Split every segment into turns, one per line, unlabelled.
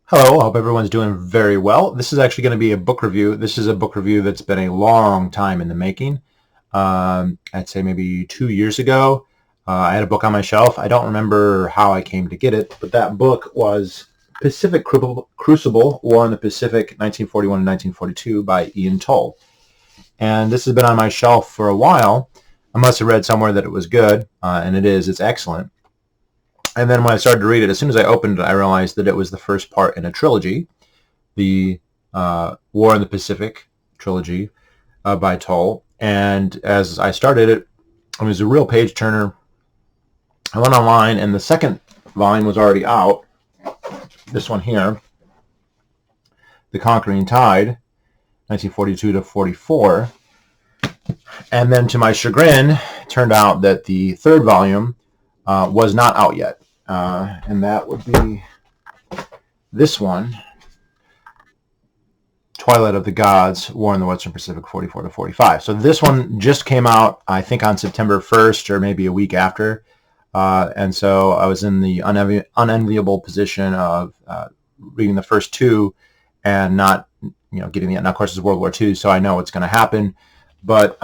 Hello, I hope everyone's doing very well. This is actually going to be a book review. This is a book review that's been a long time in the making. I'd say maybe 2 years ago. I had a book on my shelf. I don't remember how I came to get it, but that book was Pacific Crucible, War in the Pacific, 1941 and 1942 by Ian Toll. And this has been on my shelf for a while. I must have read somewhere that it was good, and it is. It's excellent. And then when I started to read it, as soon as I opened it, I realized that it was the first part in a trilogy, the War in the Pacific trilogy by Toll. And as I started it, it was a real page turner. I went online, and the second volume was already out. This one here, The Conquering Tide, 1942 to 44. And then to my chagrin, it turned out that the third volume was not out yet. And that would be this one, Twilight of the Gods, War in the Western Pacific, 44 to 45. So this one just came out, I think, on September 1st or maybe a week after. And so I was in the unenviable position of reading the first two and not, getting the end. Now, of course, it's World War II, so I know what's going to happen. But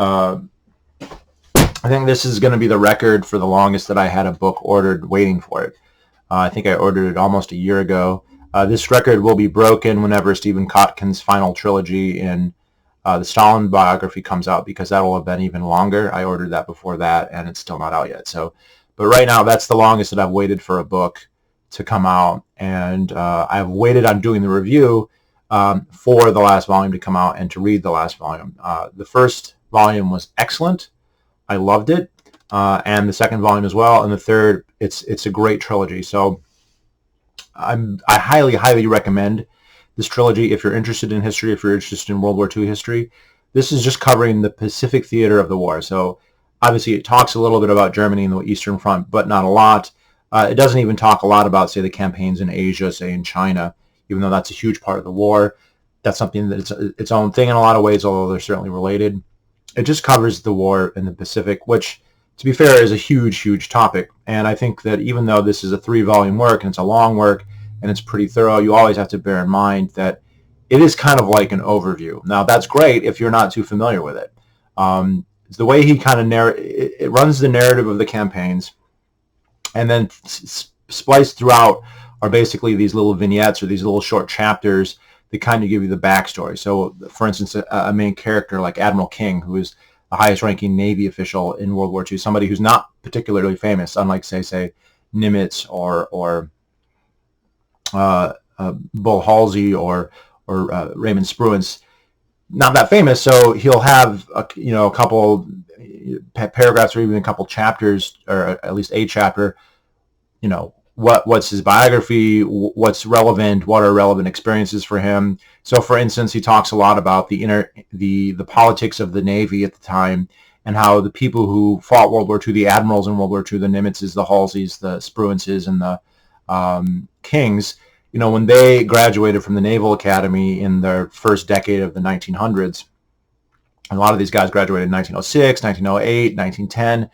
I think this is going to be the record for the longest that I had a book ordered waiting for it. I think I ordered it almost a year ago. This record will be broken whenever Stephen Kotkin's final trilogy in the Stalin biography comes out, because that will have been even longer. I ordered that before that, and it's still not out yet. But right now, that's the longest that I've waited for a book to come out, and I've waited on doing the review for the last volume to come out and to read the last volume. The first volume was excellent. I loved it, and the second volume as well, and the third, it's a great trilogy. So I highly recommend this trilogy if you're interested in history, if you're interested in World War II history. This is just covering the Pacific Theater of the war. So obviously it talks a little bit about Germany and the Eastern Front, but not a lot. It doesn't even talk a lot about, say, the campaigns in Asia, say in China, even though that's a huge part of the war. That's something that it's its own thing in a lot of ways, although they're certainly related. It just covers the war in the Pacific, which, to be fair, is a huge topic. And I think that even though this is a 3-volume work, and it's a long work, and it's pretty thorough, you always have to bear in mind that it is kind of like an overview. Now, that's great if you're not too familiar with it. The way he kind of it runs the narrative of the campaigns, and then spliced throughout are basically these little vignettes or these little short chapters that kind of give you the backstory. So, for instance, a main character like Admiral King, who is the highest-ranking Navy official in World War II, somebody who's not particularly famous, unlike, say Nimitz or Bull Halsey or Raymond Spruance, not that famous. So he'll have a couple paragraphs or even a couple chapters, or at least a chapter. What's his biography, what's relevant, what are relevant experiences for him. So, for instance, he talks a lot about the politics of the Navy at the time, and how the people who fought World War II, the admirals in World War II, the Nimitzes, the Halseys, the Spruances, and the Kings, when they graduated from the Naval Academy in their first decade of the 1900s, and a lot of these guys graduated in 1906, 1908, 1910,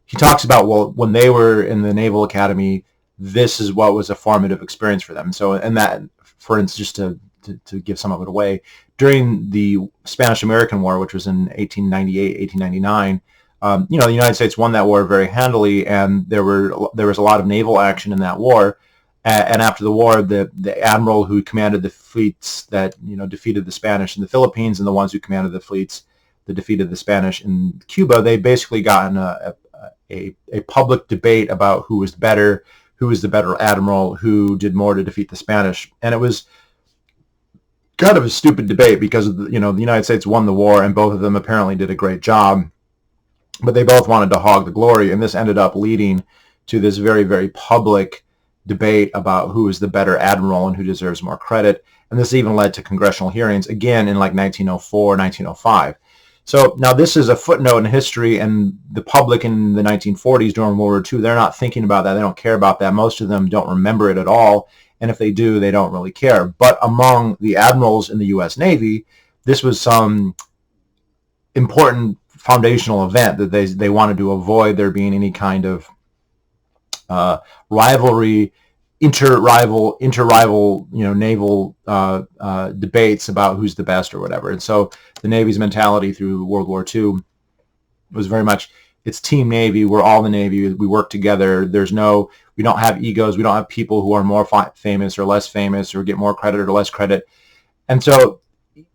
he talks about, well, when they were in the Naval Academy, this is what was a formative experience for them. So, and that, for instance, just to give some of it away, during the Spanish-American War, which was in 1898, 1899, the United States won that war very handily, and there was a lot of naval action in that war. And after the war, the admiral who commanded the fleets that defeated the Spanish in the Philippines, and the ones who commanded the fleets that defeated the Spanish in Cuba, they basically got in a public debate about who was the better admiral, who did more to defeat the Spanish. And it was kind of a stupid debate because the United States won the war, and both of them apparently did a great job, but they both wanted to hog the glory, and this ended up leading to this very public debate about who is the better admiral and who deserves more credit. And this even led to congressional hearings again in like 1904, 1905. So now this is a footnote in history, and the public in the 1940s during World War II, they're not thinking about that. They don't care about that. Most of them don't remember it at all. And if they do, they don't really care. But among the admirals in the U.S. Navy, this was some important foundational event that they wanted to avoid there being any kind of rivalry inter-rival naval debates about who's the best or whatever. And so the Navy's mentality through World War II was very much, it's Team Navy. We're all the Navy. We work together. We don't have egos. We don't have people who are more famous or less famous or get more credit or less credit. And so,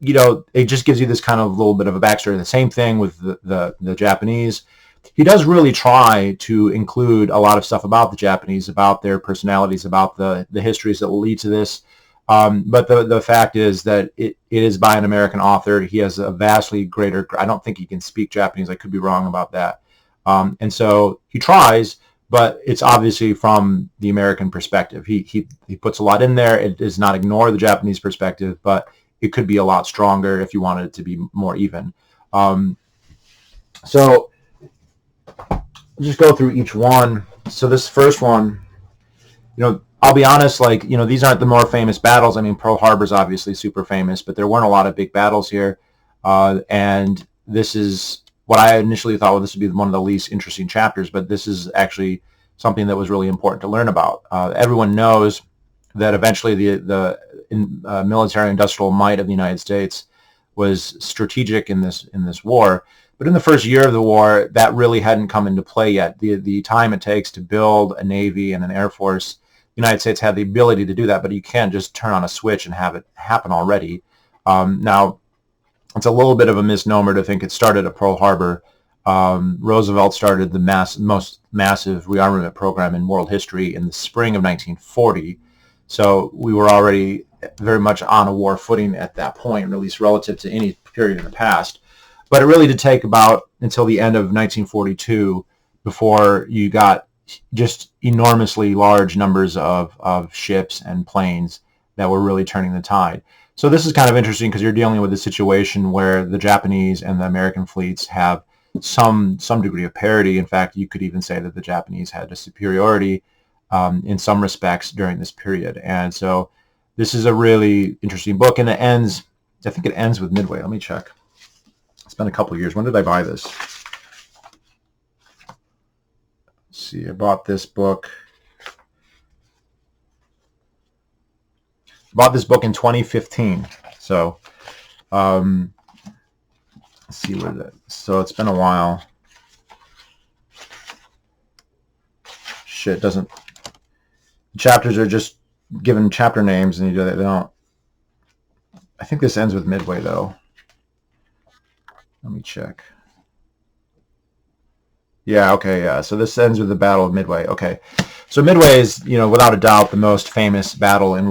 it just gives you this kind of little bit of a backstory. The same thing with the Japanese. He does really try to include a lot of stuff about the Japanese, about their personalities, about the histories that will lead to this. But the fact is that it is by an American author. He has a vastly greater, I don't think he can speak Japanese. I could be wrong about that. And so he tries, but it's obviously from the American perspective. He puts a lot in there. It does not ignore the Japanese perspective, but it could be a lot stronger if you wanted it to be more even. So just go through each one. So this first one, I'll be honest, these aren't the more famous battles. I mean, Pearl Harbor's obviously super famous, but there weren't a lot of big battles here. And this is what I initially thought, well, this would be one of the least interesting chapters, but this is actually something that was really important to learn about. Everyone knows that eventually the military industrial might of the United States was strategic in this war. But in the first year of the war, that really hadn't come into play yet. The time it takes to build a Navy and an Air Force, the United States had the ability to do that, but you can't just turn on a switch and have it happen already. Now, it's a little bit of a misnomer to think it started at Pearl Harbor. Roosevelt started the most massive rearmament program in world history in the spring of 1940. So we were already very much on a war footing at that point, or at least relative to any period in the past. But it really did take about until the end of 1942 before you got just enormously large numbers of ships and planes that were really turning the tide. So this is kind of interesting because you're dealing with a situation where the Japanese and the American fleets have some degree of parity. In fact, you could even say that the Japanese had a superiority in some respects during this period. And so this is a really interesting book, and I think it ends with Midway. Let me check. It's been a couple of years. When did I buy this? Let's see. I bought this book. In 2015. So, let's see where that. So it's been a while. Shit, doesn't. Chapters are just given chapter names, and they don't. I think this ends with Midway, though. Let me check. Yeah, okay, yeah. So this ends with the Battle of Midway. Okay. So Midway is, without a doubt, the most famous battle in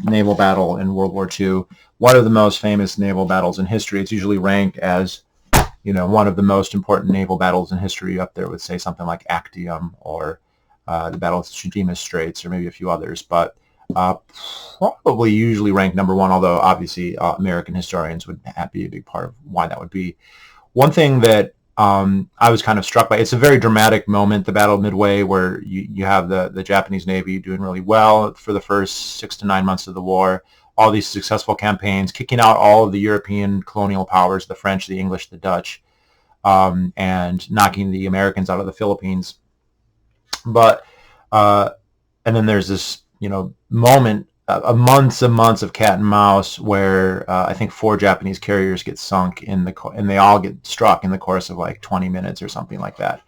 naval battle in World War II. One of the most famous naval battles in history. It's usually ranked as, one of the most important naval battles in history, up there with, say, something like Actium or the Battle of Tsushima Straits, or maybe a few others. But probably usually ranked number one, although obviously American historians would be a big part of why that would be. One thing that I was kind of struck by, it's a very dramatic moment, the Battle of Midway, where you have the Japanese Navy doing really well for the first 6 to 9 months of the war, all these successful campaigns, kicking out all of the European colonial powers, the French, the English, the Dutch, and knocking the Americans out of the Philippines. But, and then there's this, moment, months and months of cat and mouse where I think 4 Japanese carriers get sunk and they all get struck in the course of like 20 minutes or something like that.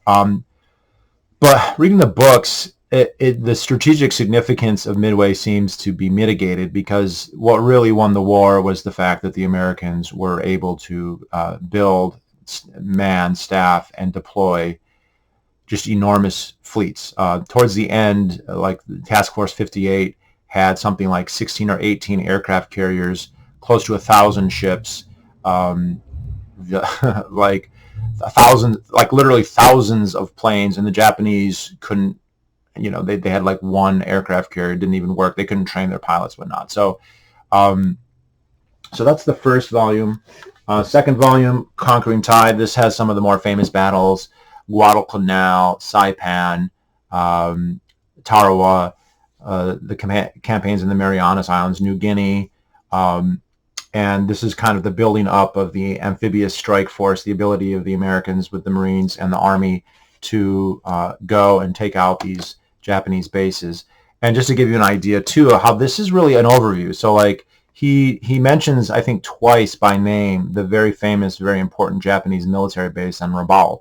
But reading the books, the strategic significance of Midway seems to be mitigated, because what really won the war was the fact that the Americans were able to build, man, staff, and deploy just enormous fleets. Towards the end, like Task Force 58 had something like 16 or 18 aircraft carriers, close to 1,000 ships, like literally thousands of planes, and the Japanese couldn't, they had like one aircraft carrier, didn't even work. They couldn't train their pilots, whatnot. So, so that's the first volume. Second volume, Conquering Tide. This has some of the more famous battles: Guadalcanal, Saipan, Tarawa, the campaigns in the Marianas Islands, New Guinea, and this is kind of the building up of the amphibious strike force, the ability of the Americans with the Marines and the Army to go and take out these Japanese bases. And just to give you an idea too of how this is really an overview. So like he mentions, I think twice by name, the very famous, very important Japanese military base on Rabaul,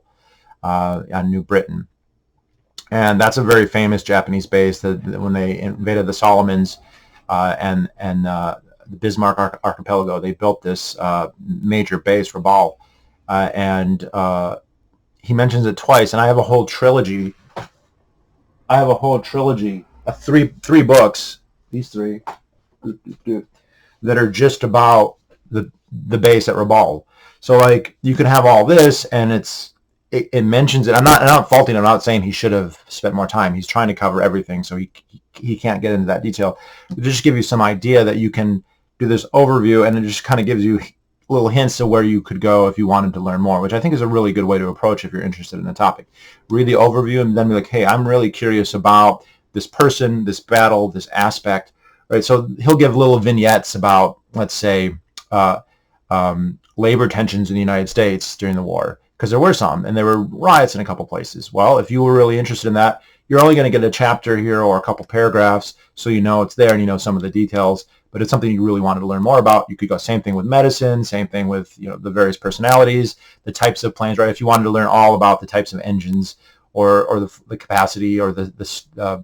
on New Britain. And that's a very famous Japanese base that when they invaded the Solomons and the Bismarck archipelago, they built this major base, Rabaul. And he mentions it twice, and I have a whole trilogy. Three books, these three, that are just about the base at Rabaul. So like you can have all this, and it mentions it. I'm not faulting him. I'm not saying he should have spent more time. He's trying to cover everything, so he can't get into that detail. But just give you some idea that you can do this overview, and it just kind of gives you little hints of where you could go if you wanted to learn more, which I think is a really good way to approach if you're interested in a topic. Read the overview and then be like, hey, I'm really curious about this person, this battle, this aspect, right? So he'll give little vignettes about, let's say, labor tensions in the United States during the war, because there were some, and there were riots in a couple places. Well, if you were really interested in that, you're only going to get a chapter here or a couple paragraphs, so you know it's there and you know some of the details. But it's something you really wanted to learn more about. You could go same thing with medicine, same thing with the various personalities, the types of planes, right? If you wanted to learn all about the types of engines or the capacity or the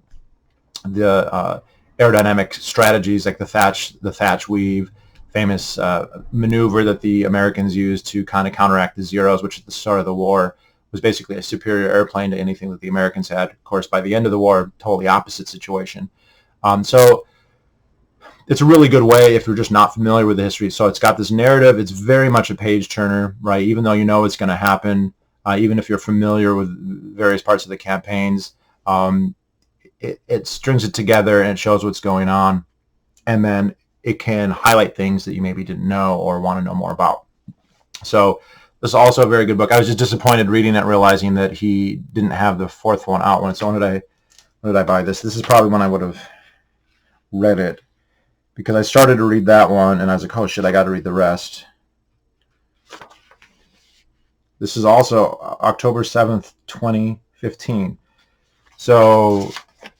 aerodynamic strategies, like the thatch weave, famous maneuver that the Americans used to kind of counteract the Zeros, which at the start of the war was basically a superior airplane to anything that the Americans had. Of course, by the end of the war, totally opposite situation. So it's a really good way if you're just not familiar with the history. So it's got this narrative. It's very much a page turner, right? Even though you know it's going to happen, even if you're familiar with various parts of the campaigns, it strings it together and it shows what's going on. And then it can highlight things that you maybe didn't know or want to know more about. So this is also a very good book. I was just disappointed reading it, realizing that he didn't have the fourth one out. So when did I buy this? This is probably when I would have read it, because I started to read that one and I was like, oh shit, I got to read the rest. This is also October 7th, 2015. So,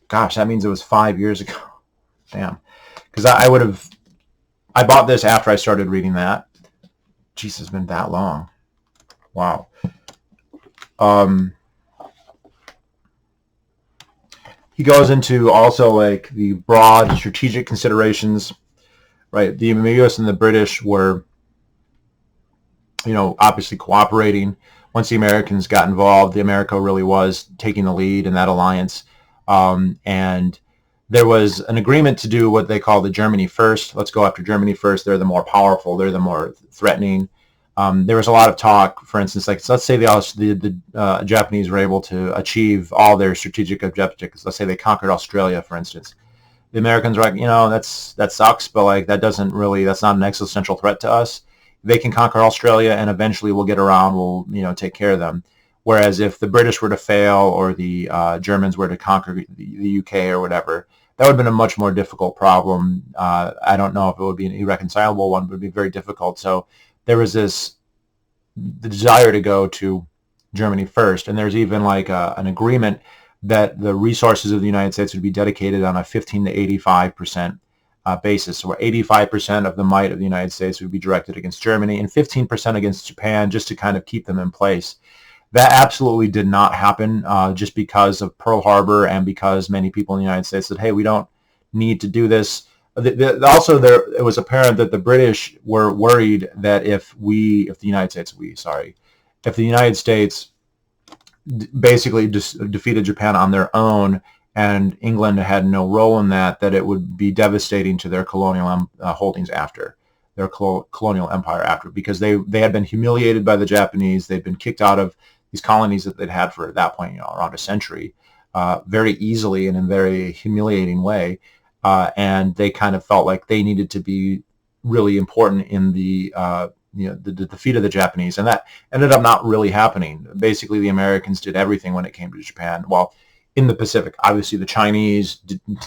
gosh, that means it was 5 years ago. Damn. Because I bought this after I started reading that. Jeez, it's been that long. Wow. He goes into also like the broad strategic considerations, right? The U.S. and the British were, obviously cooperating. Once the Americans got involved, America really was taking the lead in that alliance. And there was an agreement to do what they call the Germany first. Let's go after Germany first. They're the more powerful. They're the more threatening. There was a lot of talk, for instance, like let's say the Japanese were able to achieve all their strategic objectives. Let's say they conquered Australia, for instance. The Americans were like, that sucks, but like that's not an existential threat to us. They can conquer Australia, and eventually we'll get around. We'll take care of them. Whereas if the British were to fail or the Germans were to conquer the UK or whatever, that would have been a much more difficult problem. I don't know if it would be an irreconcilable one, but it would be very difficult. So there was the desire to go to Germany first, and there's even like an agreement that the resources of the United States would be dedicated on a 15 to 85% basis, so where 85% of the might of the United States would be directed against Germany and 15% against Japan, just to kind of keep them in place. That absolutely did not happen, just because of Pearl Harbor and because many people in the United States said, hey, we don't need to do this. Also, it was apparent that the British were worried that if the United States basically defeated Japan on their own and England had no role in that it would be devastating to their colonial holdings after, their colonial empire after, because they had been humiliated by the Japanese. They'd been kicked out of these colonies that they'd had for, at that point, around a century, very easily and in a very humiliating way. And they kind of felt like they needed to be really important in the defeat of the Japanese, and that ended up not really happening. Basically, the Americans did everything when it came to Japan. While in the Pacific, obviously, the Chinese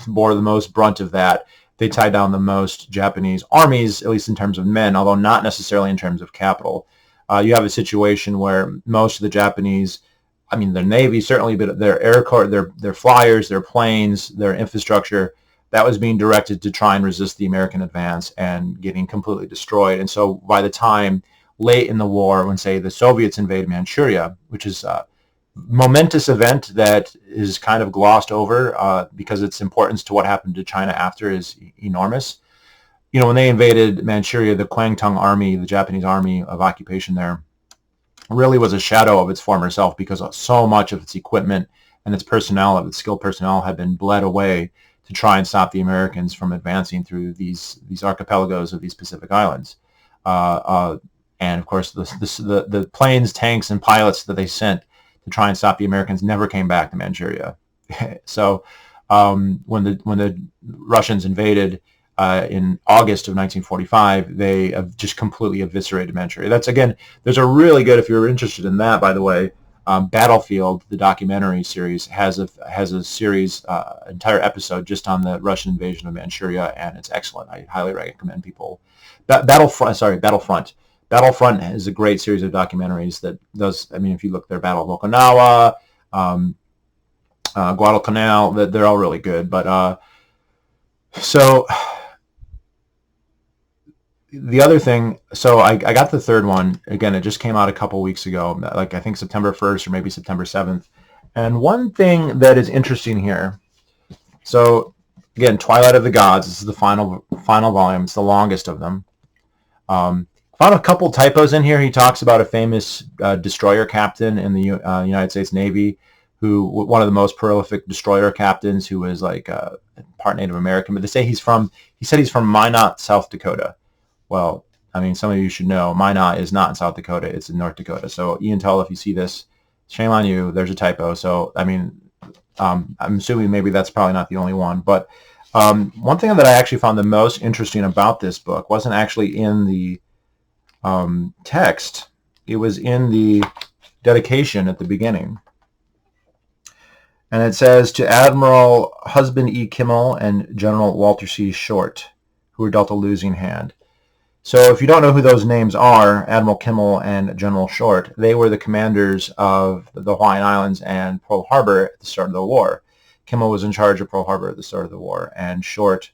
bore the most brunt of that. They tied down the most Japanese armies, at least in terms of men, although not necessarily in terms of capital. You have a situation where most of the Japanese I mean, their Navy certainly, but their Air Corps, their flyers, their planes, their infrastructure, that was being directed to try and resist the American advance and getting completely destroyed. And so by the time late in the war, when, say, the Soviets invade Manchuria, which is a momentous event that is kind of glossed over because its importance to what happened to China after is enormous. You know, when they invaded Manchuria, the Kwangtung Army, the Japanese army of occupation there, really was a shadow of its former self, because so much of its equipment and its personnel, of its skilled personnel, had been bled away to try and stop the Americans from advancing through these archipelagos of these Pacific islands. And of course, the planes, tanks, and pilots that they sent to try and stop the Americans never came back to Manchuria. So when the Russians invaded in August of 1945, they have just completely eviscerated Manchuria. That's, again, there's a really good, if you're interested in that, by the way, Battlefield, the documentary series, has a series, entire episode just on the Russian invasion of Manchuria, and it's excellent. I highly recommend people. Battlefront. Battlefront is a great series of documentaries that does, I mean, if you look there, Battle of Okinawa, Guadalcanal, they're all really good. But so the other thing, so I got the third one. Again, it just came out a couple weeks ago, like I think September 1st or maybe September 7th. And one thing that is interesting here, so again, Twilight of the Gods, this is the final volume. It's the longest of them. Found a couple typos in here. He talks about a famous destroyer captain in the United States Navy, who one of the most prolific destroyer captains, who was like part Native American. But they say he said he's from Minot, South Dakota. Well, I mean, some of you should know Minot is not in South Dakota; it's in North Dakota. So, Ian Tull, if you see this, shame on you. There's a typo. So, I mean, I'm assuming maybe that's probably not the only one. But one thing that I actually found the most interesting about this book wasn't actually in the text. It was in the dedication at the beginning. And it says, to Admiral Husband E. Kimmel and General Walter C. Short, who were dealt a losing hand. So if you don't know who those names are, Admiral Kimmel and General Short, they were the commanders of the Hawaiian Islands and Pearl Harbor at the start of the war. Kimmel was in charge of Pearl Harbor at the start of the war, and Short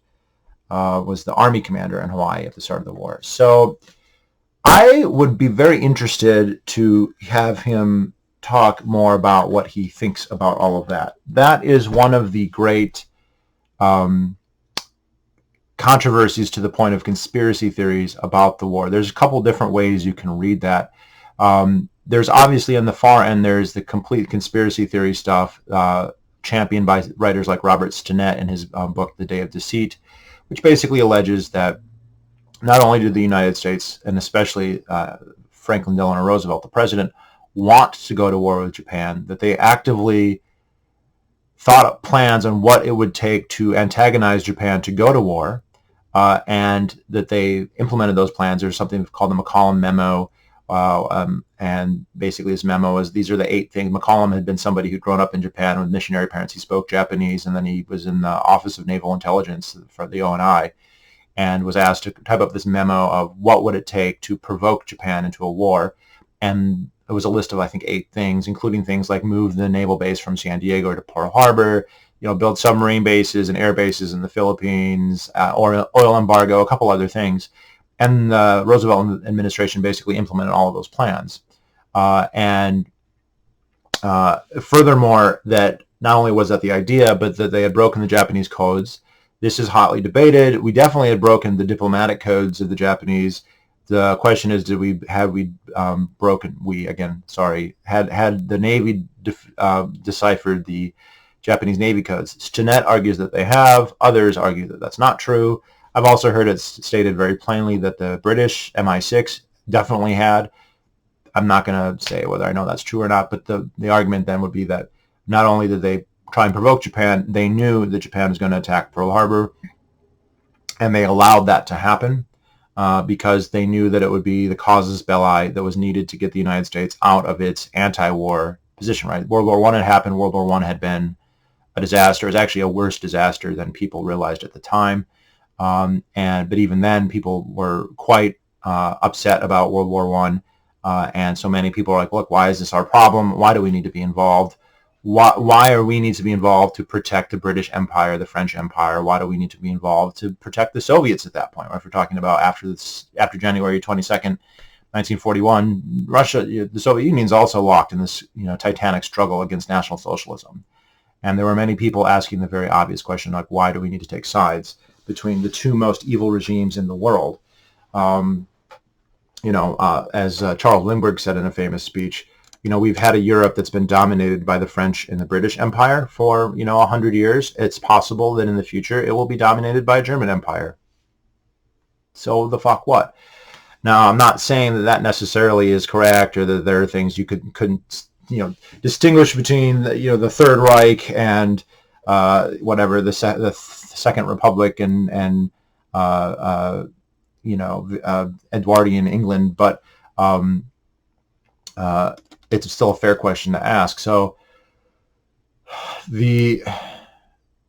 was the Army commander in Hawaii at the start of the war. So I would be very interested to have him talk more about what he thinks about all of that. That is one of the great controversies to the point of conspiracy theories about the war. There's a couple different ways you can read that. There's obviously, on the far end, there's the complete conspiracy theory stuff championed by writers like Robert Stinnett in his book, The Day of Deceit, which basically alleges that not only did the United States, and especially Franklin Delano Roosevelt, the president, want to go to war with Japan, that they actively thought up plans on what it would take to antagonize Japan to go to war, and that they implemented those plans. There's something called the McCollum Memo, and basically his memo is, these are the 8 things. McCollum had been somebody who'd grown up in Japan with missionary parents. He spoke Japanese, and then he was in the Office of Naval Intelligence for the ONI, and was asked to type up this memo of what would it take to provoke Japan into a war. And it was a list of, I think, 8 things, including things like move the naval base from San Diego to Pearl Harbor, build submarine bases and air bases in the Philippines, oil embargo, a couple other things. And the Roosevelt administration basically implemented all of those plans. And furthermore, that not only was that the idea, but that they had broken the Japanese codes. This is hotly debated. We definitely had broken the diplomatic codes of the Japanese. The question is, had the Navy deciphered the Japanese Navy codes? Stinnett argues that they have. Others argue that that's not true. I've also heard it stated very plainly that the British MI6 definitely had. I'm not going to say whether I know that's true or not, but the argument then would be that not only did they try and provoke Japan, they knew that Japan was going to attack Pearl Harbor, and they allowed that to happen because they knew that it would be the casus belli that was needed to get the United States out of its anti-war position. Right, World War I had happened. World War I had been a disaster. It was actually a worse disaster than people realized at the time. But even then, people were quite upset about World War I. And so many people are like, look, why is this our problem? Why do we need to be involved? Why are we need to be involved to protect the British Empire, the French Empire? Why do we need to be involved to protect the Soviets at that point? If we're talking about after January 22nd, 1941, Russia, the Soviet Union is also locked in this titanic struggle against National Socialism. And there were many people asking the very obvious question, like, why do we need to take sides between the two most evil regimes in the world? As Charles Lindbergh said in a famous speech, we've had a Europe that's been dominated by the French and the British Empire for, 100 years. It's possible that in the future it will be dominated by a German Empire. So the fuck what? Now, I'm not saying that that necessarily is correct, or that there are things you couldn't distinguish between the Third Reich and whatever the Second Republic and Edwardian England, but it's still a fair question to ask. So the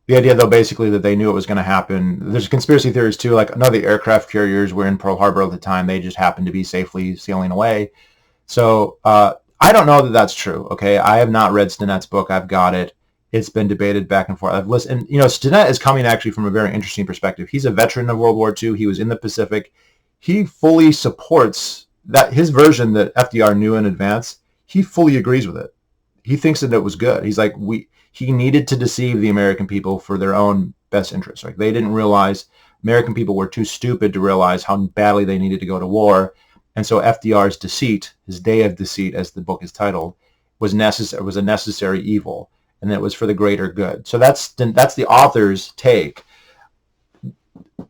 idea, though, basically that they knew it was going to happen. There's conspiracy theories too, like none of the aircraft carriers were in Pearl Harbor at the time. They just happened to be safely sailing away. So I don't know that that's true. Okay, I have not read Stinnett's book. I've got it. It's been debated back and forth. I've listened. Stinnett is coming actually from a very interesting perspective. He's a veteran of World War II. He was in the Pacific. He fully supports that his version that FDR knew in advance. He fully agrees with it. He thinks that it was good. He's like, he needed to deceive the American people for their own best interests. Like, they didn't realize, American people were too stupid to realize how badly they needed to go to war. And so FDR's deceit, his day of deceit, as the book is titled, was a necessary evil, and that it was for the greater good. So that's the author's take.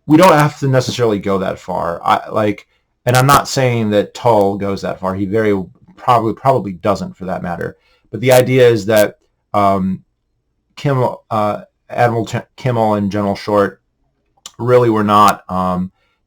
We don't have to necessarily go that far. And I'm not saying that Tull goes that far. He very probably doesn't, for that matter. But the idea is that Admiral Kimmel and General Short really were not.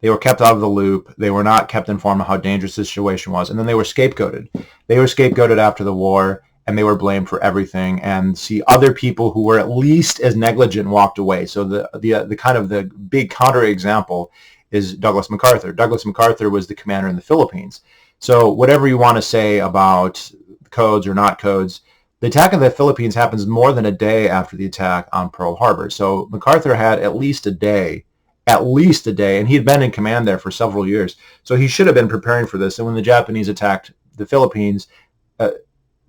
They were kept out of the loop. They were not kept informed of how dangerous the situation was, and then they were scapegoated. They were scapegoated after the war, and they were blamed for everything. And see, other people who were at least as negligent walked away. So the kind of the big counterexample is Douglas MacArthur. Douglas MacArthur was the commander in the Philippines. So whatever you want to say about codes or not codes, the attack of the Philippines happens more than a day after the attack on Pearl Harbor. So MacArthur had at least a day, and he had been in command there for several years. So he should have been preparing for this. And when the Japanese attacked the Philippines,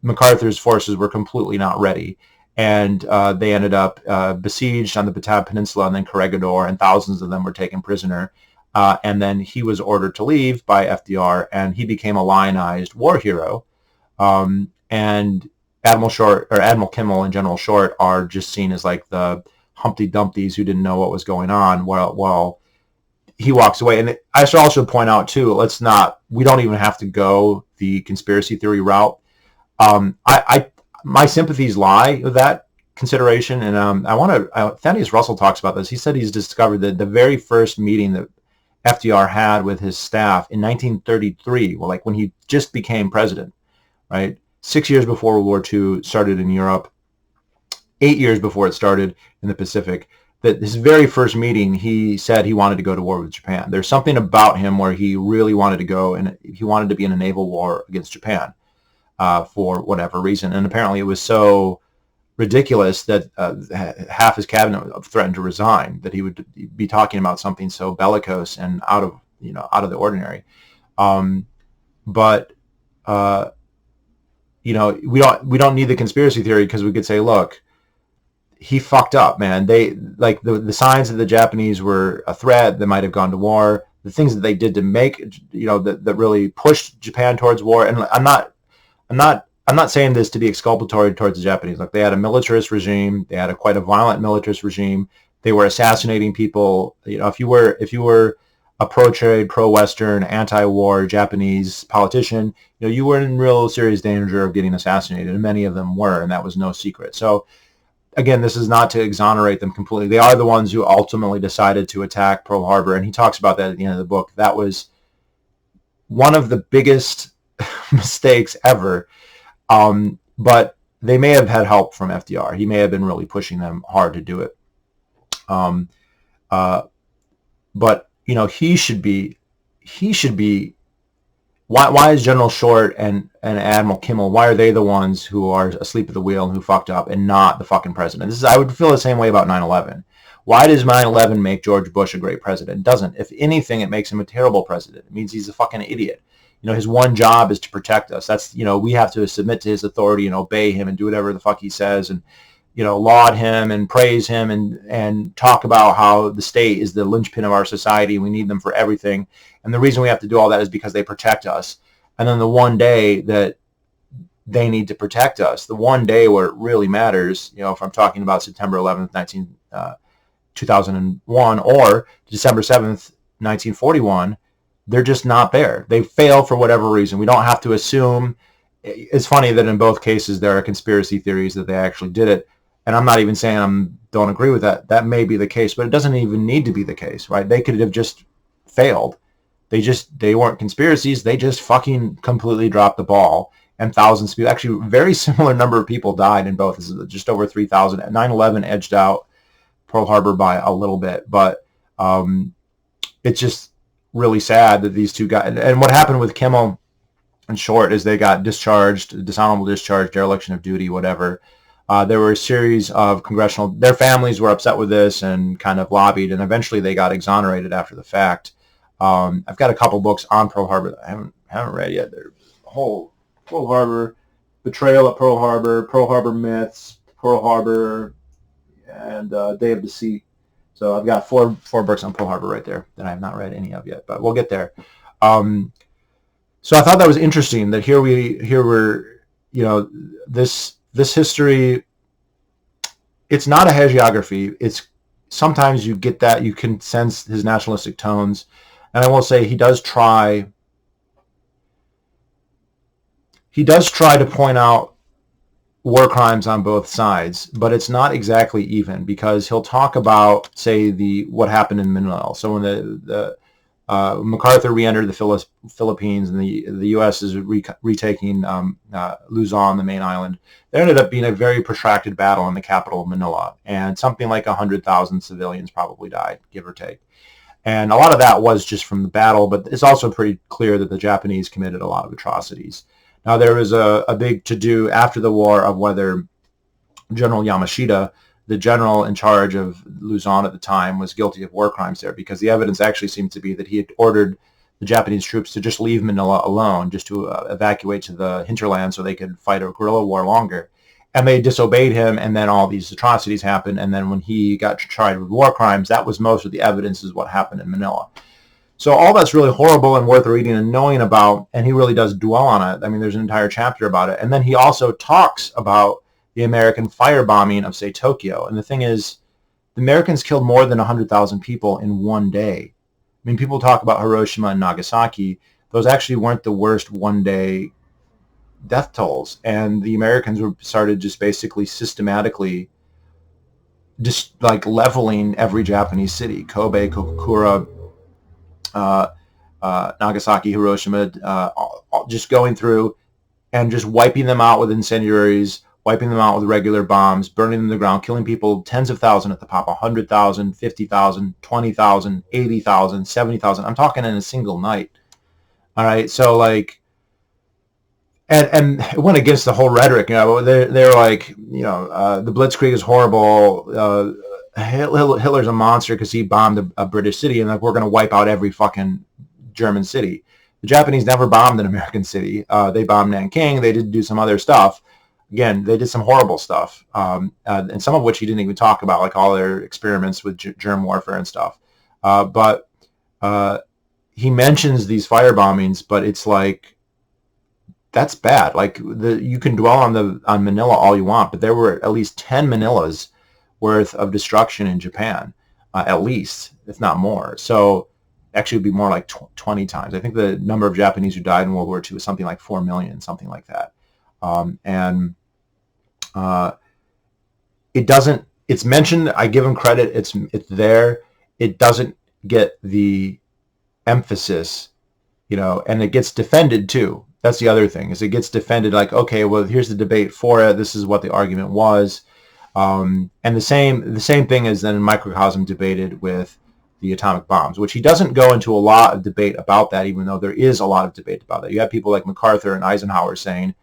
MacArthur's forces were completely not ready. And they ended up besieged on the Bataan Peninsula and then Corregidor, and thousands of them were taken prisoner. And then he was ordered to leave by FDR, and he became a lionized war hero. And Admiral Kimmel and General Short are just seen as like the Humpty Dumptys who didn't know what was going on while he walks away. And I should also point out too, we don't even have to go the conspiracy theory route. My sympathies lie with that consideration, and Thaddeus Russell talks about this. He said he's discovered that the very first meeting that FDR had with his staff in 1933, like when he just became president, right? 6 years before World War II started in Europe, 8 years before it started in the Pacific, that his very first meeting, he said he wanted to go to war with Japan. There's something about him where he really wanted to go, and he wanted to be in a naval war against Japan for whatever reason. And apparently it was so ridiculous that half his cabinet threatened to resign, that he would be talking about something so bellicose and out of the ordinary. But we don't need the conspiracy theory, because we could say, look, he fucked up, man. They like the signs that the Japanese were a threat that might have gone to war, the things that they did to make, that really pushed Japan towards war. And I'm not saying this to be exculpatory towards the Japanese. Like, they had a militarist regime. They had quite a violent militarist regime. They were assassinating people. If you were a pro-trade, pro-Western, anti-war Japanese politician, you were in real serious danger of getting assassinated, and many of them were, and that was no secret. So, again, this is not to exonerate them completely. They are the ones who ultimately decided to attack Pearl Harbor, and he talks about that at the end of the book. That was one of the biggest mistakes ever. But they may have had help from FDR. He may have been really pushing them hard to do it. But he should be why is General Short and Admiral Kimmel, why are they the ones who are asleep at the wheel and who fucked up and not the fucking president? I would feel the same way about 9/11. Why does 9/11 make George Bush a great president? It doesn't. If anything, it makes him a terrible president. It means he's a fucking idiot. His one job is to protect us. That's, we have to submit to his authority and obey him and do whatever the fuck he says and, laud him and praise him and talk about how the state is the linchpin of our society. We need them for everything. And the reason we have to do all that is because they protect us. And then the one day that they need to protect us, the one day where it really matters, if I'm talking about September 11th, 2001 or December 7th, 1941, they're just not there. They fail for whatever reason. We don't have to assume. It's funny that in both cases there are conspiracy theories that they actually did it. And I'm not even saying I don't agree with that. That may be the case, but it doesn't even need to be the case, right? They could have just failed. They weren't conspiracies. They just fucking completely dropped the ball. And thousands of people, actually very similar number of people died in both. Just over 3,000. 9/11 edged out Pearl Harbor by a little bit, but it's just really sad that these two guys, and what happened with Kimmel and Short is they got discharged, dishonorable discharge, dereliction of duty, whatever. There were a series of their families were upset with this and kind of lobbied, and eventually they got exonerated after the fact. I've got a couple books on Pearl Harbor that I haven't read yet. There's a whole Pearl Harbor, Betrayal at Pearl Harbor Myths, Pearl Harbor, and Day of Deceit. So I've got four books on Pearl Harbor right there that I have not read any of yet, but we'll get there. So I thought that was interesting that here we're this history. It's not a hagiography. It's sometimes you get that, you can sense his nationalistic tones, and I will say he does try to point out war crimes on both sides, but it's not exactly even, because he'll talk about, say, what happened in Manila. So when the MacArthur re-entered the Philippines and the U.S. is retaking Luzon, the main island, there ended up being a very protracted battle in the capital of Manila, and something like 100,000 civilians probably died, give or take. And a lot of that was just from the battle, but it's also pretty clear that the Japanese committed a lot of atrocities. Now, there was a big to-do after the war of whether General Yamashita, the general in charge of Luzon at the time, was guilty of war crimes there, because the evidence actually seemed to be that he had ordered the Japanese troops to just leave Manila alone, just to evacuate to the hinterland so they could fight a guerrilla war longer. And they disobeyed him, and then all these atrocities happened. And then when he got tried with war crimes, that was most of the evidence is what happened in Manila. So all that's really horrible and worth reading and knowing about, and he really does dwell on it. I mean, there's an entire chapter about it. And then he also talks about the American firebombing of, say, Tokyo. And the thing is, the Americans killed more than 100,000 people in one day. I mean, people talk about Hiroshima and Nagasaki. Those actually weren't the worst one-day death tolls. And the Americans started just basically systematically just like leveling every Japanese city. Kobe, Kokura, Nagasaki, Hiroshima, just going through and just wiping them out with incendiaries, wiping them out with regular bombs, burning them to the ground, killing people, tens of thousands at the pop, 100,000, 50,000, 20,000, 80,000, 70,000. I'm talking in a single night. All right, so like, and it went against the whole rhetoric. They're like, the Blitzkrieg is horrible. Hitler's a monster because he bombed a British city, and like we're going to wipe out every fucking German city. The Japanese never bombed an American city. They bombed Nanking. They did do some other stuff. Again, they did some horrible stuff, and some of which he didn't even talk about, like all their experiments with germ warfare and stuff. But he mentions these fire bombings, but it's like, that's bad. Like you can dwell on Manila all you want, but there were at least 10 Manilas worth of destruction in Japan, at least, if not more. So actually it would be more like 20 times. I think the number of Japanese who died in World War II was something like 4 million, something like that. It's mentioned, I give him credit, it's there. It doesn't get the emphasis, and it gets defended too. That's the other thing, is it gets defended like, okay, well, here's the debate for it. This is what the argument was. And the same thing is then in Microcosm debated with the atomic bombs, which he doesn't go into a lot of debate about that, even though there is a lot of debate about that. You have people like MacArthur and Eisenhower saying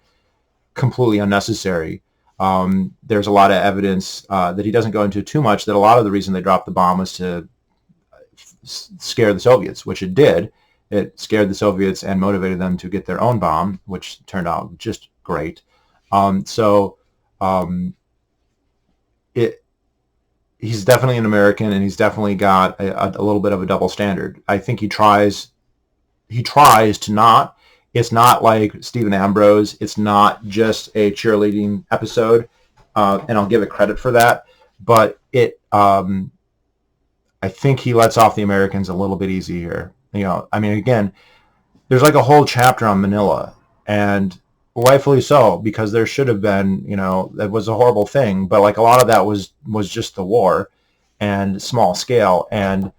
completely unnecessary. There's a lot of evidence that he doesn't go into too much, that a lot of the reason they dropped the bomb was to scare the Soviets, which it did. It scared the Soviets and motivated them to get their own bomb, which turned out just great. He's definitely an American, and he's definitely got a little bit of a double standard. I think he tries to not. It's not like Stephen Ambrose. It's not just a cheerleading episode, and I'll give it credit for that. But I think he lets off the Americans a little bit easy here. I mean, again, there's like a whole chapter on Manila, and rightfully so, because there should have been, that was a horrible thing, but like a lot of that was just the war and small scale, and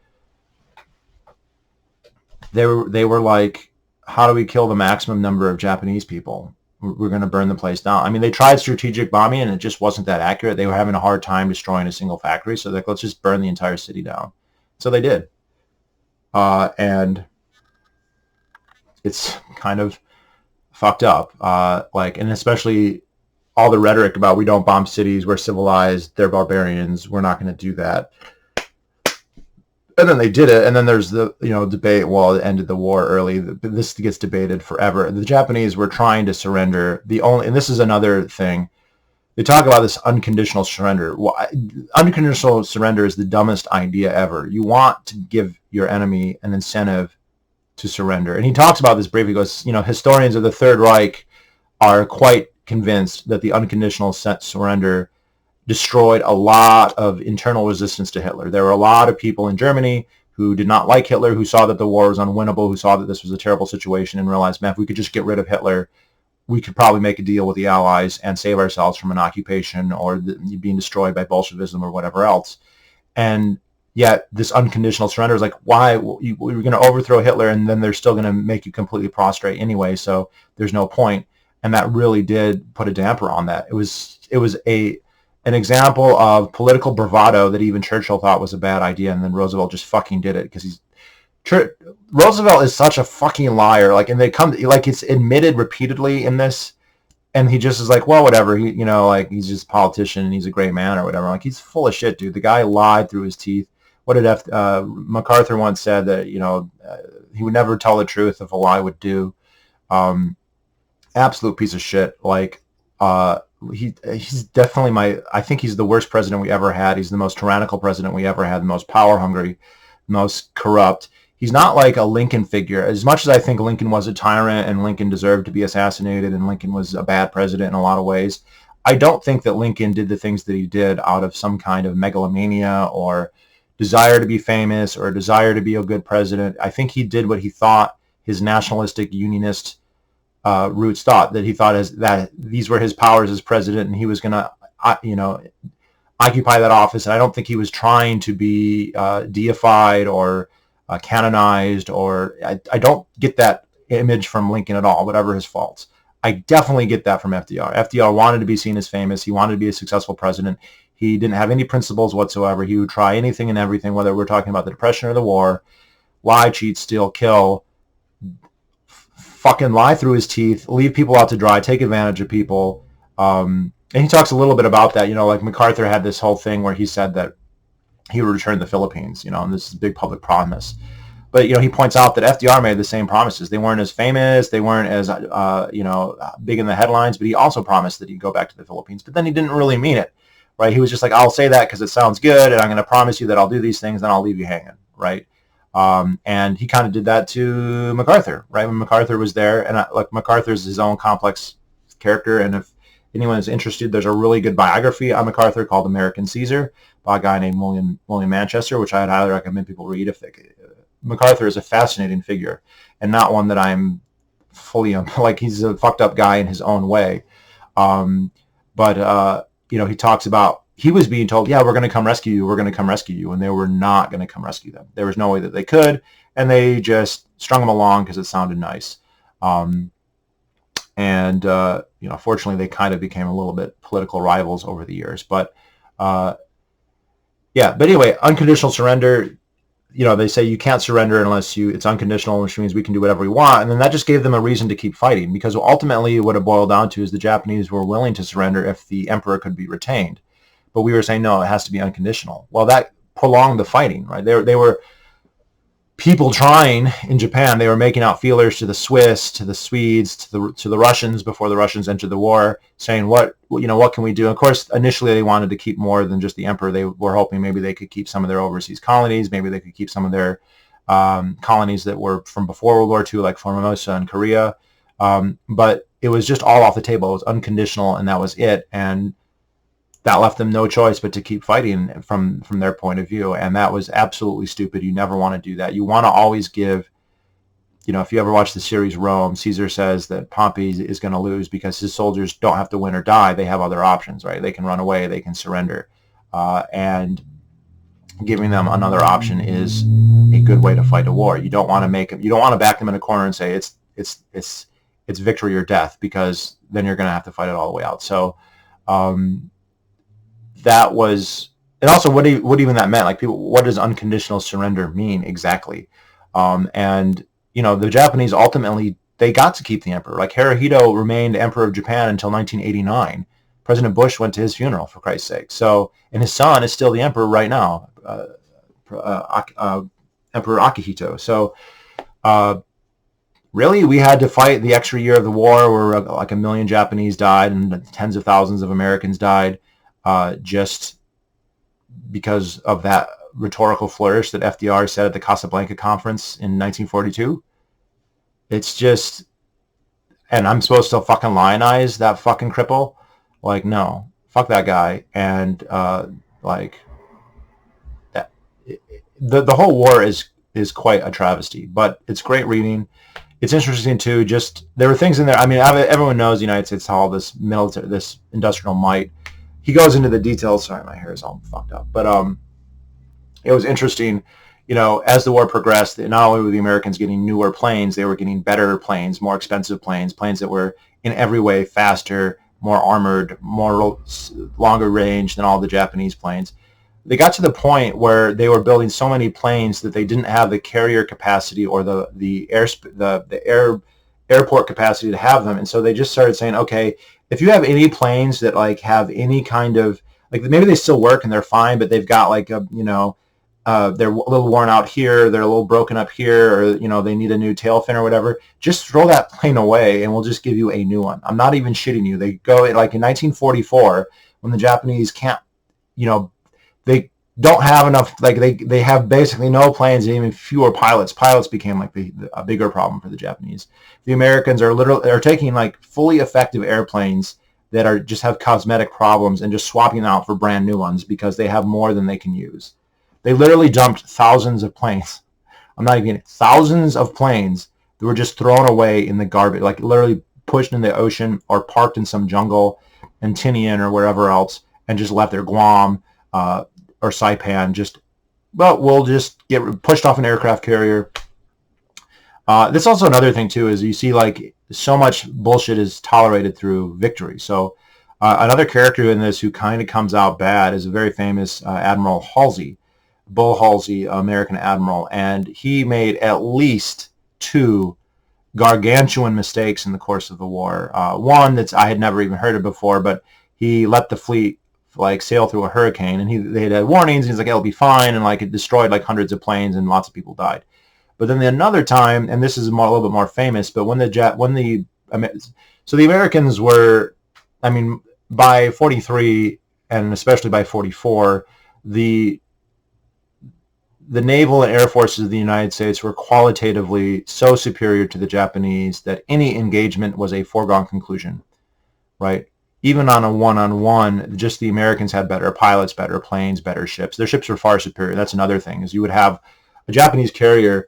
they were like, how do we kill the maximum number of Japanese people? We're going to burn the place down. I mean, they tried strategic bombing, and it just wasn't that accurate. They were having a hard time destroying a single factory, so they're like, let's just burn the entire city down. So they did, and it's kind of fucked up, and especially all the rhetoric about we don't bomb cities, we're civilized, they're barbarians, we're not going to do that. And then they did it, and then there's the debate, well, it ended the war early. This gets debated forever. The Japanese were trying to surrender. And this is another thing, they talk about this unconditional surrender. Well, unconditional surrender is the dumbest idea ever. You want to give your enemy an incentive to surrender. And he talks about this briefly. He goes, historians of the Third Reich are quite convinced that the unconditional surrender destroyed a lot of internal resistance to Hitler. There were a lot of people in Germany who did not like Hitler, who saw that the war was unwinnable, who saw that this was a terrible situation, and realized, man, if we could just get rid of Hitler, we could probably make a deal with the Allies and save ourselves from an occupation or being destroyed by Bolshevism or whatever else. And yet this unconditional surrender is like, why? We're going to overthrow Hitler, and then they're still going to make you completely prostrate anyway, so there's no point. And that really did put a damper on that. It was an example of political bravado that even Churchill thought was a bad idea, and then Roosevelt just fucking did it, because Roosevelt is such a fucking liar. And they come, it's admitted repeatedly in this, and he just is like, well, whatever. He's just a politician and he's a great man or whatever. He's full of shit, dude. The guy lied through his teeth. What did MacArthur once said that he would never tell the truth if a lie would do. Absolute piece of shit. He's definitely I think he's the worst president we ever had. He's the most tyrannical president we ever had, the most power hungry, most corrupt. He's not like a Lincoln figure. As much as I think Lincoln was a tyrant and Lincoln deserved to be assassinated and Lincoln was a bad president in a lot of ways, I don't think that Lincoln did the things that he did out of some kind of megalomania or desire to be famous or desire to be a good president. I think he did what he thought his nationalistic unionist roots thought, that he thought that these were his powers as president, and he was going to, occupy that office. And I don't think he was trying to be deified or canonized, or I don't get that image from Lincoln at all, whatever his faults. I definitely get that from FDR. FDR wanted to be seen as famous. He wanted to be a successful president. He didn't have any principles whatsoever. He would try anything and everything, whether we're talking about the Depression or the war, lie, cheat, steal, kill, fucking lie through his teeth, leave people out to dry, take advantage of people. And he talks a little bit about that. MacArthur had this whole thing where he said that he would return the Philippines, and this is a big public promise. But, he points out that FDR made the same promises. They weren't as famous. They weren't as, big in the headlines. But he also promised that he'd go back to the Philippines. But then he didn't really mean it, right? He was just like, I'll say that because it sounds good, and I'm going to promise you that I'll do these things, then I'll leave you hanging, right? And he kind of did that to MacArthur, right? When MacArthur was there, and MacArthur's his own complex character. And if anyone is interested, there's a really good biography on MacArthur called American Caesar by a guy named William Manchester, which I'd highly recommend people read. MacArthur is a fascinating figure, and not one that I'm fully he's a fucked up guy in his own way. But he talks about, he was being told, yeah, we're going to come rescue you, and they were not going to come rescue them. There was no way that they could, and they just strung them along because it sounded nice. Fortunately, they kind of became a little bit political rivals over the years. But, but anyway, unconditional surrender, they say you can't surrender unless it's unconditional, which means we can do whatever we want. And then that just gave them a reason to keep fighting, because ultimately what it boiled down to is the Japanese were willing to surrender if the emperor could be retained. But we were saying, no, it has to be unconditional. Well, that prolonged the fighting, right? They were people trying in Japan. They were making out feelers to the Swiss, to the Swedes, to the Russians before the Russians entered the war, saying what can we do? And of course, initially they wanted to keep more than just the emperor. They were hoping maybe they could keep some of their overseas colonies, maybe they could keep some of their colonies that were from before World War II, like Formosa and Korea. But it was just all off the table. It was unconditional, and that was it. And that left them no choice but to keep fighting from their point of view. And that was absolutely stupid. You never want to do that. You want to always give, if you ever watch the series Rome, Caesar says that Pompey is going to lose because his soldiers don't have to win or die. They have other options, right? They can run away, they can surrender. And giving them another option is a good way to fight a war. You don't want to back them in a corner and say it's victory or death, because then you're going to have to fight it all the way out. So, that was, and also what even that meant. Like, people, what does unconditional surrender mean exactly? And the Japanese ultimately, they got to keep the emperor. Like, Hirohito remained emperor of Japan until 1989. President Bush went to his funeral, for Christ's sake. So, and his son is still the emperor right now, Emperor Akihito. So, really, we had to fight the extra year of the war, where like 1 million Japanese died and tens of thousands of Americans died. Just because of that rhetorical flourish that FDR said at the Casablanca conference in 1942. It's just, and I'm supposed to fucking lionize that fucking cripple? Like, no, fuck that guy. And the whole war is quite a travesty, but it's great reading. It's interesting too. Just, there were things in there. I mean, everyone knows the United States has all this this industrial might. He goes into the details. Sorry, my hair is all fucked up. But it was interesting, as the war progressed, not only were the Americans getting newer planes, they were getting better planes, more expensive planes that were in every way faster, more armored, more longer range than all the Japanese planes. They got to the point where they were building so many planes that they didn't have the carrier capacity or the airport capacity to have them. And so they just started saying, okay, if you have any planes that like have any kind of, like, maybe they still work and they're fine, but they've got like they're a little worn out here, they're a little broken up here, or they need a new tail fin or whatever, just throw that plane away and we'll just give you a new one. I'm not even shitting you. They go, like, in 1944, when the Japanese can't, they don't have enough, like, they have basically no planes and even fewer pilots. Pilots became like a bigger problem for the Japanese. The Americans are taking like fully effective airplanes that are just have cosmetic problems and just swapping them out for brand new ones because they have more than they can use. They literally dumped thousands of planes. I'm not even, thousands of planes that were just thrown away in the garbage, like literally pushed in the ocean or parked in some jungle in Tinian or wherever else, and just left there. Guam or Saipan, we'll just get pushed off an aircraft carrier. That's also another thing too, is you see like so much bullshit is tolerated through victory. So another character in this who kind of comes out bad is a very famous Admiral Halsey, Bull Halsey, American admiral, and he made at least 2 gargantuan mistakes in the course of the war. One that I had never even heard of before, but he let the fleet like sail through a hurricane, and they had warnings. He's like, it'll be fine, and like it destroyed like hundreds of planes, and lots of people died. But then another time, and this is a little bit more famous, but so the Americans were, I mean, by 43 and especially by 44, the naval and air forces of the United States were qualitatively so superior to the Japanese that any engagement was a foregone conclusion, right? Even on a one-on-one, just the Americans had better pilots, better planes, better ships. Their ships were far superior. That's another thing, is you would have a Japanese carrier.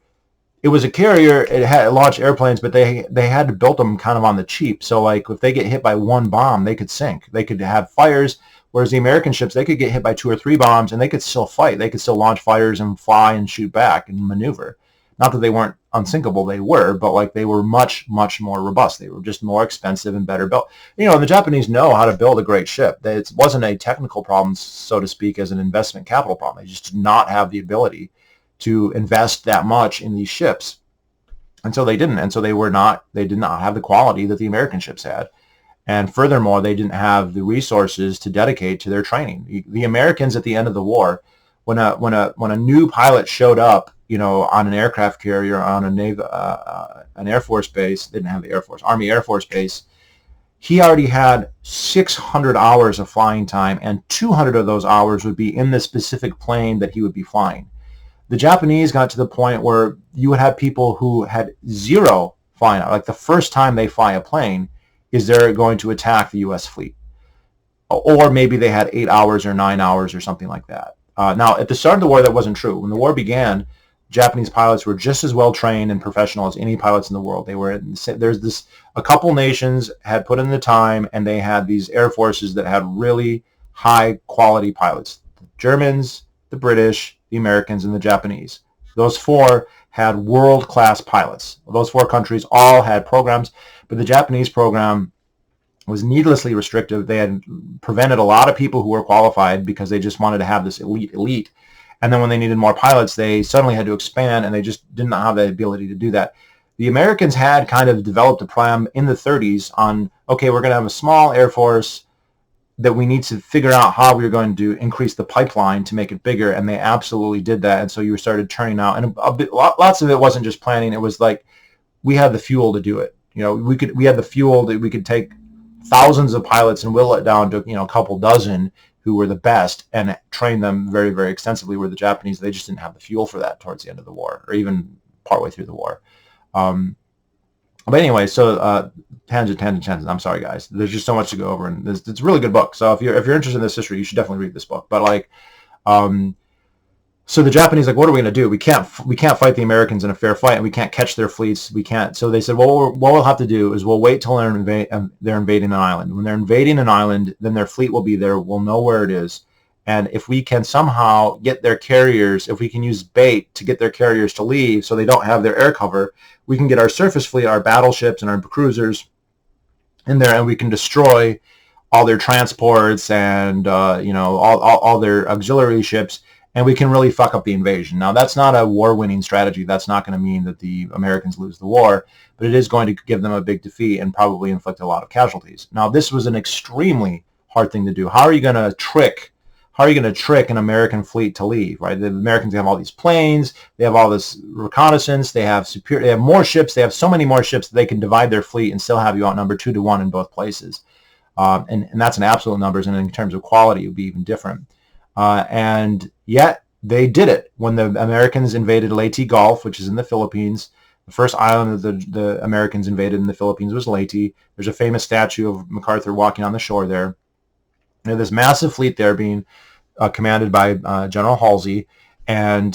It was a carrier. It had launched airplanes, but they had to build them kind of on the cheap. So like if they get hit by one bomb, they could sink. They could have fires, whereas the American ships, they could get hit by 2 or 3 bombs and they could still fight. They could still launch fires and fly and shoot back and maneuver. Not that they weren't unsinkable, they were, but like they were much, much more robust. They were just more expensive and better built. The Japanese know how to build a great ship. It wasn't a technical problem, so to speak, as an investment capital problem. They just did not have the ability to invest that much in these ships. And so they didn't. And so they did not have the quality that the American ships had. And furthermore, they didn't have the resources to dedicate to their training. The Americans at the end of the war, when a new pilot showed up, on an aircraft carrier, on an Air Force base, they didn't have the Air Force, Army Air Force base, he already had 600 hours of flying time, and 200 of those hours would be in the specific plane that he would be flying. The Japanese got to the point where you would have people who had zero flying out. Like the first time they fly a plane is they're going to attack the U.S. fleet. Or maybe they had 8 hours or 9 hours or something like that. Now, at the start of the war, that wasn't true. When the war began, Japanese pilots were just as well trained and professional as any pilots in the world. A couple nations had put in the time, and they had these air forces that had really high quality pilots. The Germans, the British, the Americans, and the Japanese. Those four had world-class pilots. Those four countries all had programs, but the Japanese program was needlessly restrictive. They had prevented a lot of people who were qualified because they just wanted to have this elite. And then when they needed more pilots, they suddenly had to expand, and they just didn't have the ability to do that. The Americans had kind of developed a plan in the 30s on, okay, we're going to have a small air force that we need to figure out how we were going to increase the pipeline to make it bigger, and they absolutely did that. And so you started turning out, and lots of it wasn't just planning. It was like we had the fuel to do it. We had the fuel that we could take thousands of pilots and whittle it down to a couple dozen who were the best and train them very, very extensively. Where the Japanese, they just didn't have the fuel for that towards the end of the war, or even partway through the war. But anyway, so tangent. I'm sorry, guys. There's just so much to go over, and it's a really good book. So if you're interested in this history, you should definitely read this book. But so the Japanese, what are we going to do? We can't fight the Americans in a fair fight, and we can't catch their fleets. We can't. So they said, well, what we'll have to do is we'll wait till they're invading an island. When they're invading an island, then their fleet will be there. We'll know where it is. And if we can somehow get their carriers, if we can use bait to get their carriers to leave so they don't have their air cover, we can get our surface fleet, our battleships and our cruisers in there, and we can destroy all their transports and all their auxiliary ships, and we can really fuck up the invasion. Now, that's not a war-winning strategy. That's not going to mean that the Americans lose the war, but it is going to give them a big defeat and probably inflict a lot of casualties. Now, this was an extremely hard thing to do. How are you going to trick an American fleet to leave, right? The Americans have all these planes, they have all this reconnaissance, they have more ships, they have so many more ships that they can divide their fleet and still have you outnumbered 2-1 in both places. And that's in absolute numbers, and in terms of quality, it would be even different. And yet, they did it. When the Americans invaded Leyte Gulf, which is in the Philippines, the first island that the Americans invaded in the Philippines was Leyte. There's a famous statue of MacArthur walking on the shore there. They had this massive fleet there being commanded by General Halsey, and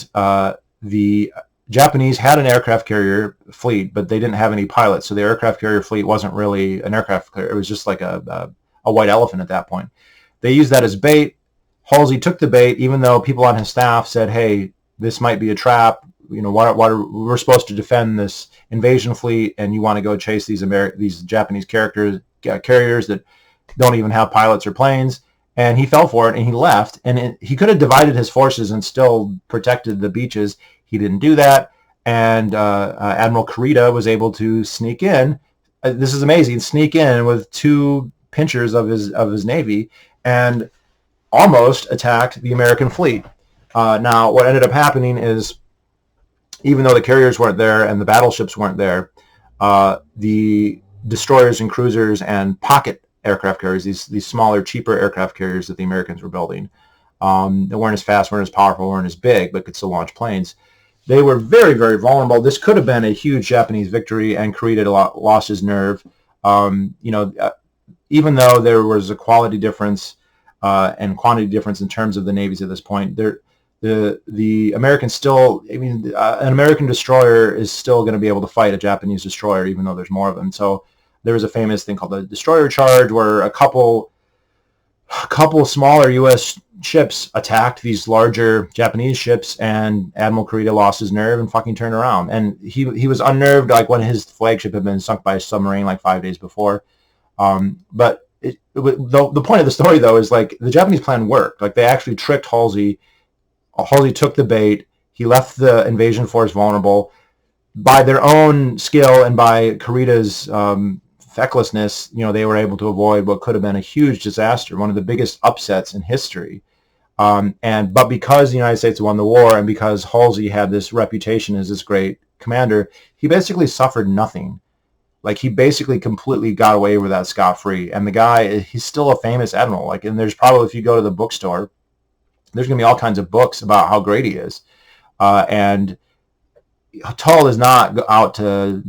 the Japanese had an aircraft carrier fleet, but they didn't have any pilots, so the aircraft carrier fleet wasn't really an aircraft carrier. It was just like a white elephant at that point. They used that as bait. Halsey took the bait, even though people on his staff said, hey, this might be a trap. We're supposed to defend this invasion fleet, and you want to go chase these Japanese carriers that don't even have pilots or planes. And he fell for it, and he left. And he could have divided his forces and still protected the beaches. He didn't do that. And Admiral Kurita was able to sneak in. This is amazing. Sneak in with 2 pinchers of his navy and almost attacked the American fleet. Now, what ended up happening is, even though the carriers weren't there and the battleships weren't there, the destroyers and cruisers and pocket aircraft carriers, these smaller, cheaper aircraft carriers that the Americans were building, that weren't as fast, weren't as powerful, weren't as big, but could still launch planes. They were very, very vulnerable. This could have been a huge Japanese victory, and Kurita lost his nerve. Even though there was a quality difference and quantity difference in terms of the navies at this point, the Americans still, an American destroyer is still going to be able to fight a Japanese destroyer, even though there's more of them. So there was a famous thing called the destroyer charge, where a couple smaller U.S. ships attacked these larger Japanese ships, and Admiral Kurita lost his nerve and fucking turned around. And he was unnerved, like when his flagship had been sunk by a submarine like 5 days before. But the point of the story, though, is the Japanese plan worked. They actually tricked Halsey. Halsey took the bait. He left the invasion force vulnerable. By their own skill and by Kurita's fecklessness, they were able to avoid what could have been a huge disaster, one of the biggest upsets in history. But because the United States won the war, and because Halsey had this reputation as this great commander, he basically suffered nothing. Like, he basically completely got away with that scot-free. And the guy, he's still a famous admiral. Like, and there's probably, if you go to the bookstore, there's going to be all kinds of books about how great he is. And Tull is not out to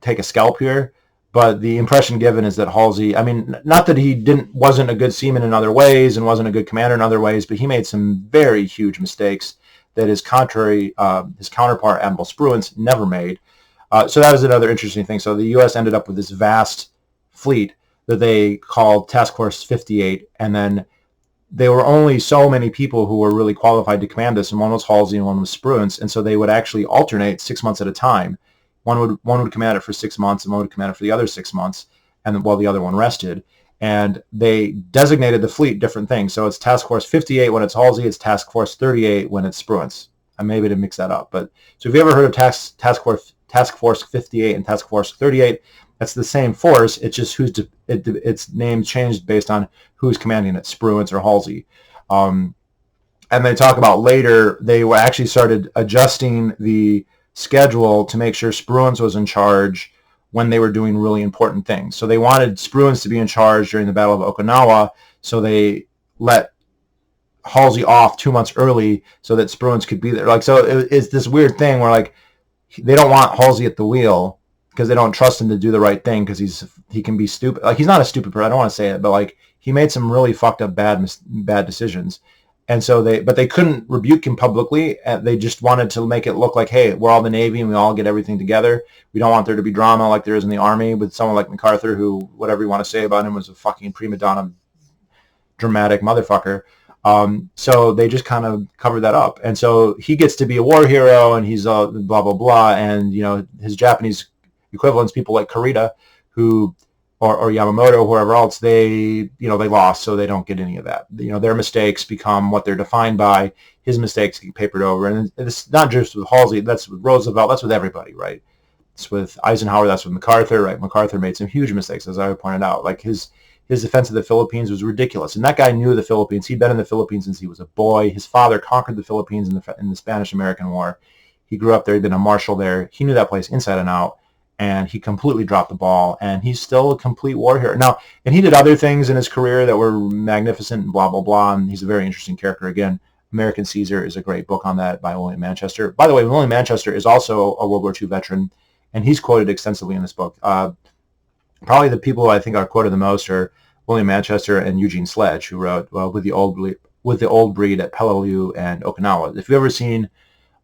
take a scalp here, but the impression given is that Halsey, I mean, not that he wasn't a good seaman in other ways and wasn't a good commander in other ways, but he made some very huge mistakes that his counterpart, Admiral Spruance, never made. So that was another interesting thing. So the U.S. ended up with this vast fleet that they called Task Force 58, and then there were only so many people who were really qualified to command this, and one was Halsey and one was Spruance, and so they would actually alternate 6 months at a time. One would command it for 6 months, and one would command it for the other 6 months, and while the other one rested. And they designated the fleet different things. So it's Task Force 58 when it's Halsey, it's Task Force 38 when it's Spruance. I maybe to mix that up, but so if you ever heard of Task Force 58 and Task Force 38, that's the same force. It's just its name changed based on who's commanding it, Spruance or Halsey. And they talk about later, they actually started adjusting the schedule to make sure Spruance was in charge when they were doing really important things. So they wanted Spruance to be in charge during the Battle of Okinawa, so they let Halsey off 2 months early so that Spruance could be there. Like, so it's this weird thing where, like, they don't want Halsey at the wheel because they don't trust him to do the right thing because he can be stupid. Like, he's not a stupid person. I don't want to say it, but like, he made some really fucked up bad decisions. And so they couldn't rebuke him publicly. And they just wanted to make it look like, hey, we're all the Navy and we all get everything together. We don't want there to be drama like there is in the Army with someone like MacArthur, who, whatever you want to say about him, was a fucking prima donna, dramatic motherfucker. So they just kind of covered that up. And so he gets to be a war hero, and he's blah, blah, blah. And, his Japanese equivalents, people like Kurita, or Yamamoto, or whoever else, they lost, so they don't get any of that. Their mistakes become what they're defined by. His mistakes get papered over. And it's not just with Halsey, that's with Roosevelt, that's with everybody, right? It's with Eisenhower, that's with MacArthur, right? MacArthur made some huge mistakes, as I pointed out. Like, his defense of the Philippines was ridiculous. And that guy knew the Philippines. He'd been in the Philippines since he was a boy. His father conquered the Philippines in the Spanish-American War. He grew up there. He'd been a marshal there. He knew that place inside and out. And he completely dropped the ball. And he's still a complete war hero. Now, and he did other things in his career that were magnificent and blah, blah, blah. And he's a very interesting character. Again, American Caesar is a great book on that by William Manchester. By the way, William Manchester is also a World War II veteran. And he's quoted extensively in this book. Probably the people I think are quoted the most are William Manchester and Eugene Sledge, who wrote with the old breed at Peleliu and Okinawa. If you've ever seen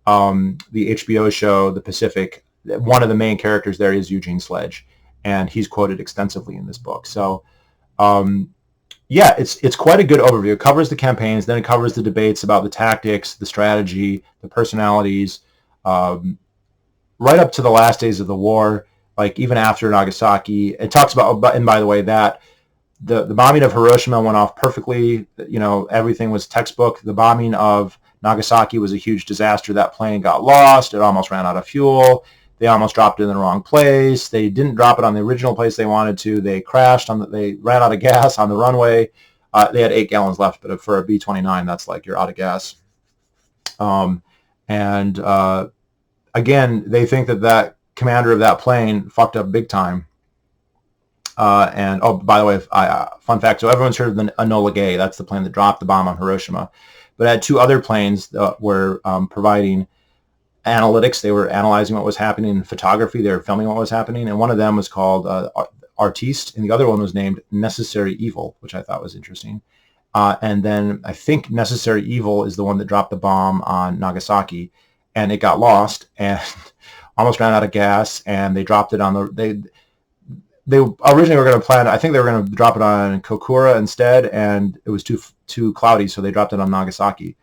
the HBO show The Pacific, one of the main characters there is Eugene Sledge, and he's quoted extensively in this book. So, yeah, it's quite a good overview. It covers the campaigns, then it covers the debates about the tactics, the strategy, the personalities, right up to the last days of the war. Like, even after Nagasaki, it talks about, and by the way, that the bombing of Hiroshima went off perfectly. Everything was textbook. The bombing of Nagasaki was a huge disaster. That plane got lost. It almost ran out of fuel. They almost dropped it in the wrong place. They didn't drop it on the original place they wanted to. They crashed they ran out of gas on the runway. They had 8 gallons left, but for a B-29, that's like you're out of gas. Again, they think that commander of that plane fucked up big time. And by the way, fun fact, so everyone's heard of the Enola Gay. That's the plane that dropped the bomb on Hiroshima. But it had 2 other planes that were providing analytics. They were analyzing what was happening in photography. They were filming what was happening. And one of them was called Artiste, and the other one was named Necessary Evil, which I thought was interesting. And then I think Necessary Evil is the one that dropped the bomb on Nagasaki, and it got lost and almost ran out of gas, and they dropped it on they originally were going to plan, I think they were going to drop it on Kokura instead, and it was too cloudy, so they dropped it on Nagasaki.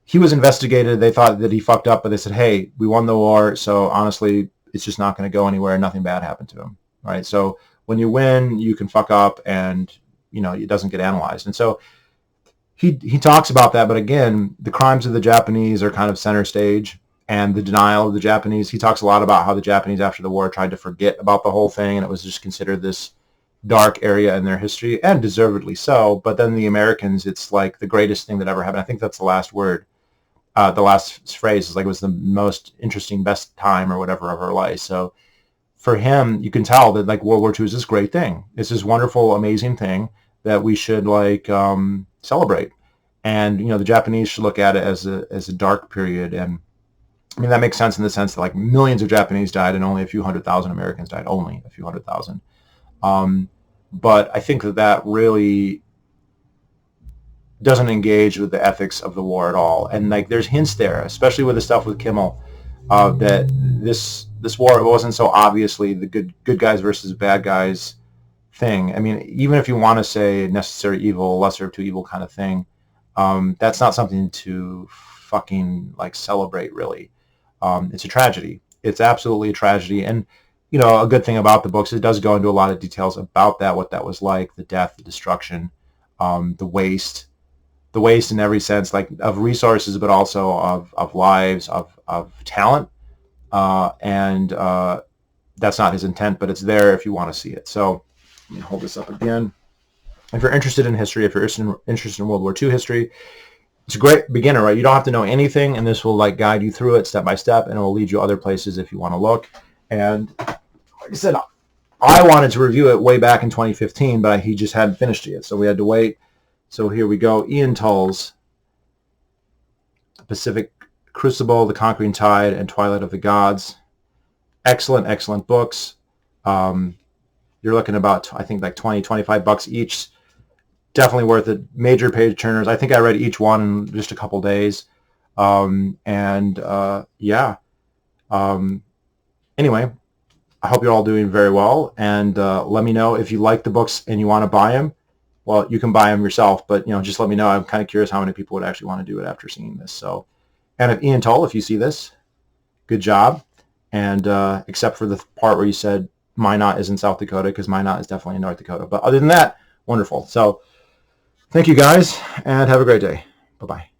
He was investigated. They thought that he fucked up, but they said, hey, we won the war, so honestly, it's just not going to go anywhere. Nothing bad happened to him, right? So when you win, you can fuck up, and it doesn't get analyzed. And so he talks about that, but again, the crimes of the Japanese are kind of center stage, and the denial of the Japanese. He talks a lot about how the Japanese after the war tried to forget about the whole thing, and it was just considered this dark area in their history, and deservedly so. But then the Americans, it's like the greatest thing that ever happened. I think that's the last word. The last phrase is like, it was the most interesting, best time or whatever of our life. So for him, you can tell that like World War II is this great thing. It's this wonderful, amazing thing that we should like celebrate. And the Japanese should look at it as a dark period. And I mean, that makes sense in the sense that like millions of Japanese died and only a few 100,000 Americans died. Only a few 100,000. But I think that really doesn't engage with the ethics of the war at all. And like there's hints there, especially with the stuff with Kimmel, that this war, it wasn't so obviously the good guys versus bad guys thing. I mean, even if you want to say necessary evil, lesser of two evil kind of thing, that's not something to fucking like celebrate, really. It's a tragedy. It's absolutely a tragedy. And a good thing about the books, it does go into a lot of details about that, what that was like, the death, the destruction, the waste in every sense, like of resources, but also of lives, of talent. And that's not his intent, but it's there if you want to see it. So let me hold this up again. If you're interested in history, if you're interested in World War II history, it's a great beginner, right? You don't have to know anything, and this will like guide you through it step by step, and it will lead you other places if you want to look. And like I said, I wanted to review it way back in 2015, but he just hadn't finished it yet, so we had to wait. So here we go. Ian Tull's Pacific Crucible, The Conquering Tide, and Twilight of the Gods. Excellent, excellent books. You're looking about, I think, like 20, 25 bucks each. Definitely worth it. Major page turners. I think I read each one in just a couple days. Yeah. Anyway, I hope you're all doing very well. And let me know if you like the books and you want to buy them. Well, you can buy them yourself, but just let me know. I'm kind of curious how many people would actually want to do it after seeing this. So, and if Ian Tull, if you see this, good job. And except for the part where you said Minot is in South Dakota, because Minot is definitely in North Dakota. But other than that, wonderful. So thank you guys, and have a great day. Bye-bye.